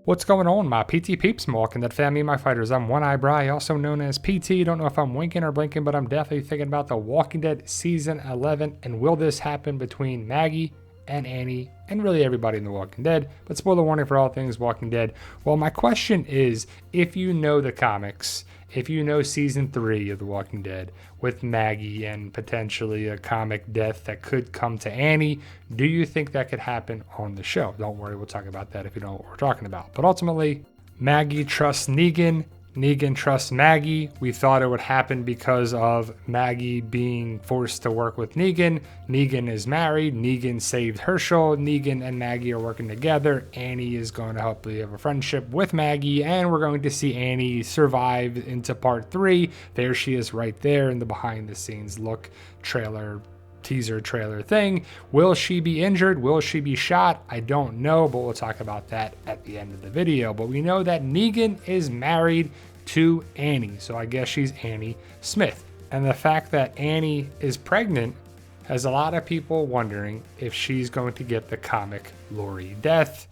What's going on, my PT peeps? I'm Walking Dead family, my fighters. I'm One Eyebrow, also known as PT. Don't know if I'm winking or blinking, but I'm definitely thinking about The Walking Dead Season 11. And will this happen between Maggie and Annie and really everybody in The Walking Dead? But spoiler warning for all things Walking Dead. Well, my question is, if you know the comics, if you know Season 3 of The Walking Dead with Maggie and potentially a comic death that could come to Annie, do you think that could happen on the show? Don't worry, we'll talk about that if you know what we're talking about. But ultimately, Maggie trusts Negan. Negan trusts Maggie. We thought it would happen because of Maggie being forced to work with Negan. Negan is married. Negan saved Herschel. Negan and Maggie are working together. Annie is going to hopefully have a friendship with Maggie, and we're going to see Annie survive into part 3. There she is right there in the behind the scenes look trailer, teaser trailer thing. Will she be injured? Will she be shot? I don't know, but we'll talk about that at the end of the video. But we know that Negan is married to Annie, so I guess she's Annie Smith. And the fact that Annie is pregnant has a lot of people wondering if she's going to get the comic Lori death.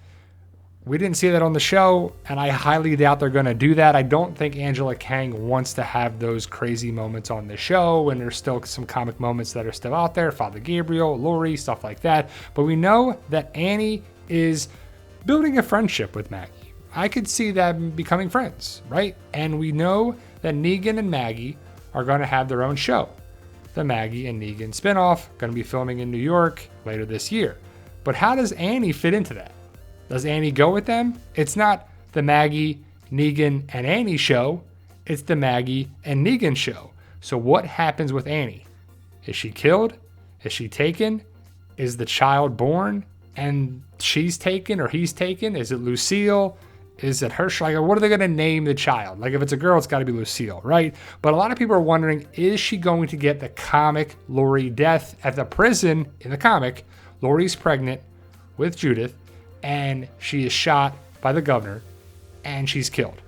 We didn't see that on the show, and I highly doubt they're going to do that. I don't think Angela Kang wants to have those crazy moments on the show, and there's still some comic moments that are still out there. Father Gabriel, Lori, stuff like that. But we know that Annie is building a friendship with Maggie. I could see them becoming friends, right? And we know that Negan and Maggie are going to have their own show. The Maggie and Negan spinoff, going to be filming in New York later this year. But how does Annie fit into that? Does Annie go with them? It's not the Maggie, Negan, and Annie show. It's the Maggie and Negan show. So what happens with Annie? Is she killed? Is she taken? Is the child born and she's taken or he's taken? Is it Lucille? Is it Herschel? Like, what are they going to name the child? Like, if it's a girl, it's got to be Lucille, right? But a lot of people are wondering, is she going to get the comic Lori death at the prison in the comic? Lori's pregnant with Judith, and she is shot by the governor, and she's killed.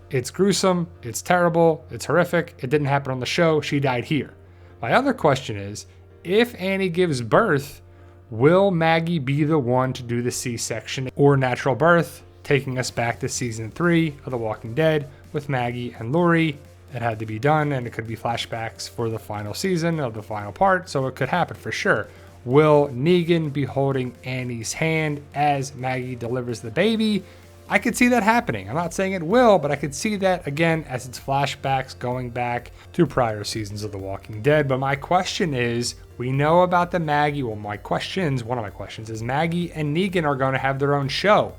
It's gruesome, it's terrible, it's horrific. It didn't happen on the show. She died here. My other question is, if Annie gives birth, will Maggie be the one to do the C-section or natural birth, taking us back to season 3 of The Walking Dead with Maggie and Lori? It had to be done, and it could be flashbacks for the final season of the final part, so it could happen for sure. Will Negan be holding Annie's hand as Maggie delivers the baby? I could see that happening. I'm not saying it will, but I could see that again as it's flashbacks going back to prior seasons of The Walking Dead. But my question is, we know about the Maggie. Well, one of my questions is Maggie and Negan are going to have their own show.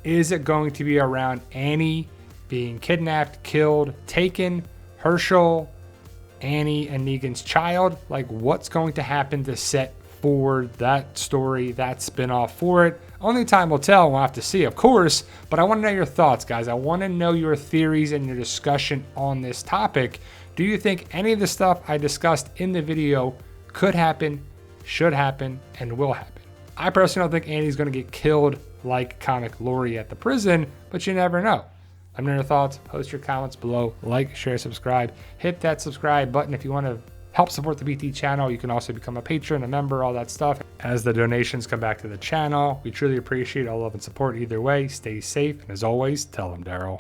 Is it going to be around Annie being kidnapped, killed, taken, Herschel, Annie and Negan's child? Like, what's going to happen to set for that story, that spinoff for it? Only time will tell. We'll have to see, of course, but I want to know your thoughts, guys. I want to know your theories and your discussion on this topic. Do you think any of the stuff I discussed in the video could happen, should happen, and will happen? I personally don't think Annie's going to get killed like comic Lori at the prison, but you never know. Let me know your thoughts. Post your comments below. Like, share, subscribe. Hit that subscribe button if you want to help support the BT channel. You can also become a patron, a member, all that stuff. As the donations come back to the channel, we truly appreciate all love and support either way. Stay safe, and as always, tell them Daryl.